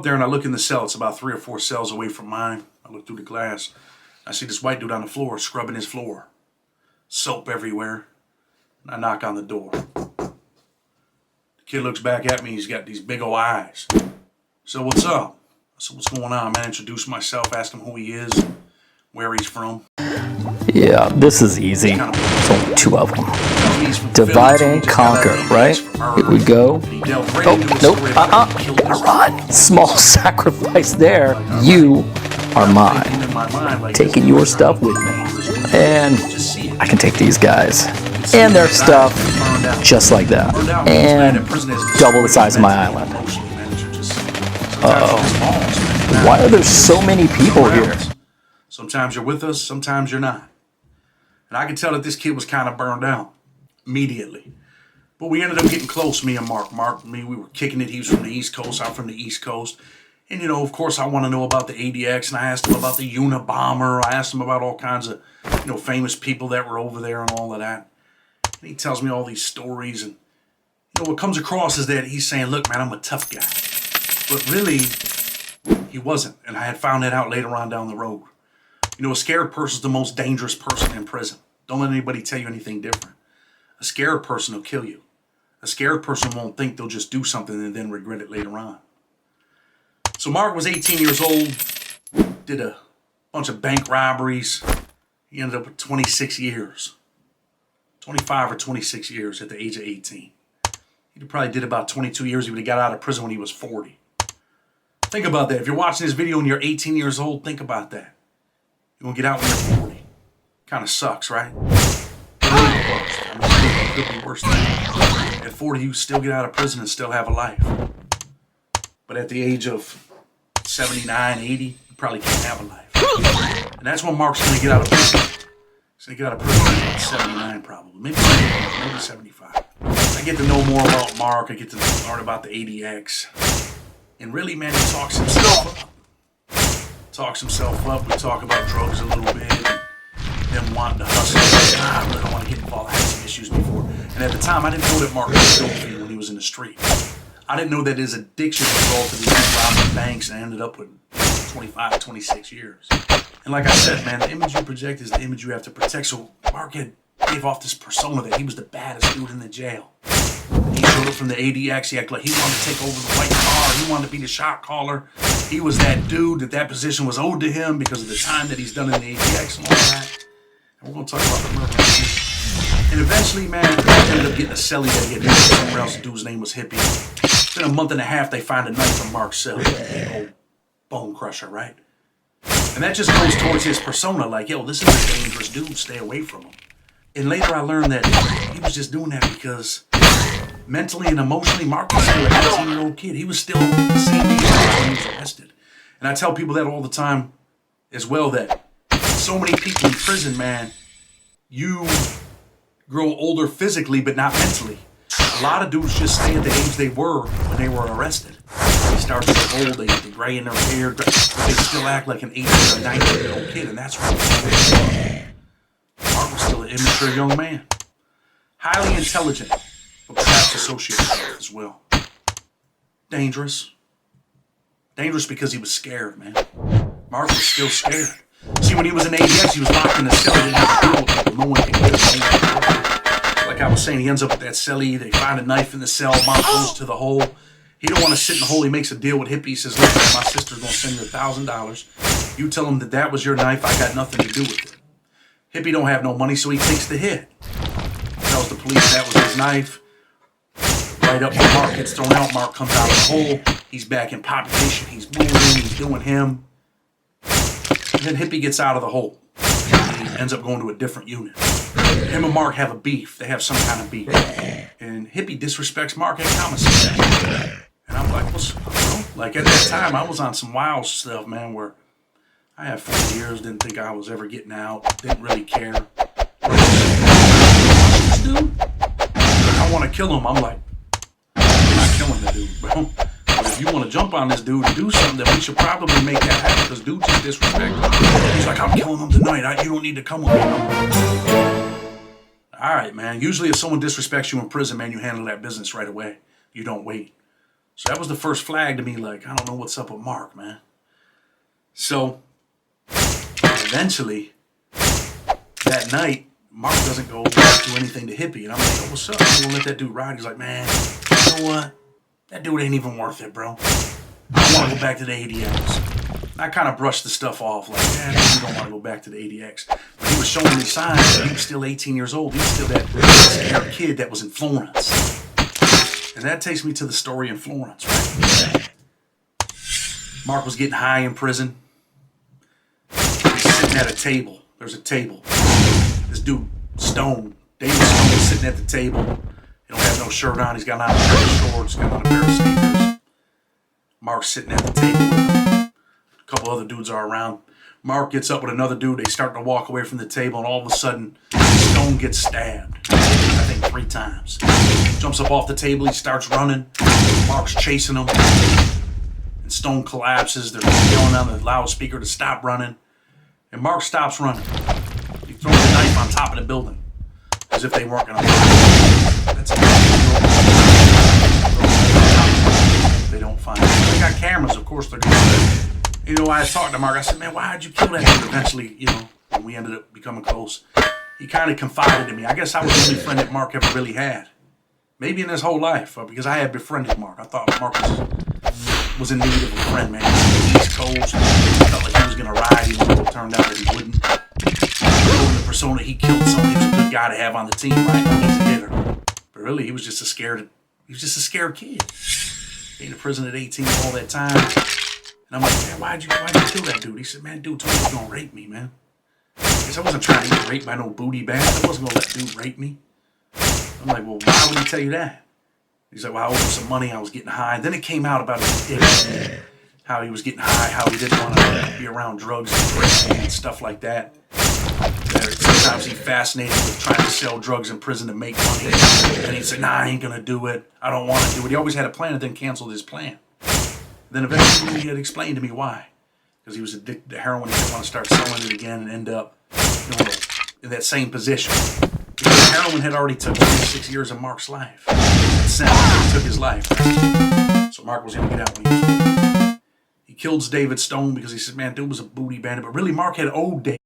Up there and I look in the cell. It's about 3 or 4 cells away from mine. I look through the glass. I see this white dude on the floor scrubbing his floor. Soap everywhere. And I knock on the door. The kid looks back at me. He's got these big old eyes. So what's up? I said, what's going on, man? Introduce myself, ask him who he is, where he's from. Yeah, this is easy. There's only 2 of them. Divide and conquer, right? Here we go. Oh, nope, Gotta run. Small sacrifice there. You are mine. Taking your stuff with me. And I can take these guys. And their stuff, just like that. And double the size of my island. Uh-oh. Why are there so many people here? Sometimes you're with us, sometimes you're not. And I could tell that this kid was kind of burned out immediately. But we ended up getting close, me and Mark. Mark and me, we were kicking it. He was from the East Coast, I'm from the East Coast. And, you know, of course, I want to know about the ADX, and I asked him about the Unabomber. I asked him about all kinds of, you know, famous people that were over there and all of that. And he tells me all these stories. And, you know, what comes across is that he's saying, look, man, I'm a tough guy. But really, he wasn't. And I had found that out later on down the road. You know, a scared person is the most dangerous person in prison. Don't let anybody tell you anything different. A scared person will kill you. A scared person won't think, they'll just do something and then regret it later on. So Mark was 18 years old, did a bunch of bank robberies. He ended up with 26 years. 25 or 26 years at the age of 18. He probably did about 22 years. He would have got out of prison when he was 40. Think about that. If you're watching this video and you're 18 years old, think about that. You're going to get out when you're 40. Kind of sucks, right? It could be worse than that. At 40, you still get out of prison and still have a life. But at the age of 79, 80, you probably can't have a life. And that's when Mark's going to get out of prison. He's going to get out of prison at 79 probably. Maybe 75. I get to know more about Mark. I get to learn about the ADX. And really, man, he talks himself up. We talk about drugs a little bit. And them wanting to hustle. I really don't want to get involved. I had some issues before. And at the time, I didn't know that Mark was dope when he was in the street. I didn't know that his addiction resulted in him robbing banks and ended up with 25, 26 years. And like I said, man, the image you project is the image you have to protect. So Mark had gave off this persona that he was the baddest dude in the jail. He showed up from the ADX. He acted like he wanted to take over the white car. He wanted to be the shot caller. He was that dude that position was owed to him because of the time that he's done in the ADX and all that. And we're going to talk about the murder. And eventually, man, he ended up getting a cellie that he had met somewhere else. The dude's name was Hippie. Within a month and a half, they find a knife in Mark's cell. Old bone crusher, right? And that just goes towards his persona, like, yo, this is a dangerous dude, stay away from him. And later I learned that he was just doing that because mentally and emotionally, Mark was still an 18-year-old kid. He was still the same age when he was arrested. And I tell people that all the time as well, that so many people in prison, man, you grow older physically but not mentally. A lot of dudes just stay at the age they were when they were arrested. They start to get old, they get the gray in their hair, but they still act like an 18 or 19-year-old kid, and that's right. Mark was still an immature young man. Highly intelligent, but perhaps a sociopath as well. Dangerous. Dangerous because he was scared, man. Mark was still scared. See, when he was in ADX, he was locked in a cell. He didn't have to deal with people. No one could get him. Like I was saying, he ends up at that cellie. They find a knife in the cell. Mark goes to the hole. He don't want to sit in the hole. He makes a deal with Hippie. He says, look, man, my sister's going to send you $1,000. You tell him that that was your knife. I got nothing to do with it. Hippie don't have no money, so he takes the hit. Tells the police that was his knife. Right up when Mark gets thrown out, Mark comes out of the hole. He's back in population. He's moving. He's doing him. And then Hippie gets out of the hole. He ends up going to a different unit. Him and Mark have a beef. They have some kind of beef. And Hippie disrespects Mark at commissary. And I'm like, like at that time, I was on some wild stuff, man, where I had 4 years, didn't think I was ever getting out, didn't really care. Dude, I want to kill him. I'm like, I'm not killing the dude, bro. But if you want to jump on this dude and do something, then we should probably make that happen, because dude just disrespected. He's like, I'm killing him tonight. You don't need to come with me. All right, man. Usually if someone disrespects you in prison, man, you handle that business right away. You don't wait. So that was the first flag to me, like, I don't know what's up with Mark, man. So eventually, that night, Mark doesn't go do anything to Hippie. And I'm like, oh, what's up? I'm gonna let that dude ride. He's like, man, you know what? That dude ain't even worth it, bro. I want to go back to the ADX. I kind of brushed the stuff off, like, man, you don't want to go back to the ADX. But he was showing me signs that he was still 18 years old. He was still that scared kid that was in Florence. And that takes me to the story in Florence, right? Mark was getting high in prison. He's sitting at a table. There's a table. This dude, Stone, David Stone, is sitting at the table. He don't have no shirt on. He's got on a pair of shorts. Got on a pair of sneakers. Mark's sitting at the table with him. A couple other dudes are around. Mark gets up with another dude. They start to walk away from the table, and all of a sudden, Stone gets stabbed. I think 3 times. Jumps up off the table. He starts running. Mark's chasing him. And Stone collapses. They're yelling on the loudspeaker to stop running. And Mark stops running. He throws a knife on top of the building, as if they weren't going to find it. That's they don't find it. They got cameras, of course they're going to. You know, I talked to Mark. I said, man, why'd you kill that dude? Eventually, you know, when we ended up becoming close, he kind of confided in me. I guess I was the only friend that Mark ever really had. Maybe in his whole life, because I had befriended Mark. I thought Mark was in need of a friend, man. He was on the East Coast. I felt like he was going to ride, even though it turned out that he wouldn't. In the persona, he killed someone. He was a good guy to have on the team, right? He was a hitter. But really, he was just a scared kid. Being in prison at 18 all that time. And I'm like, man, why'd you kill that dude? He said, man, dude told me he was going to rape me, man. I guess I wasn't trying to get raped by no booty bath. I wasn't going to let dude rape me. I'm like, well, why would he tell you that? He's like, well, I owed him some money. I was getting high. Then it came out about his addiction, how he was getting high, how he didn't want to be around drugs and stuff like that. Sometimes he's fascinated with trying to sell drugs in prison to make money. And he'd say, nah, I ain't going to do it. I don't want to do it. He always had a plan and then canceled his plan. Then eventually he had explained to me why. Because he was addicted to heroin. He didn't want to start selling it again and end up, you know, in that same position. Because heroin had already took 26 years of Mark's life. It took his life. So Mark was going to get out when he was 40. He killed David Stone because he said, man, dude was a booty bandit. But really, Mark had owed David.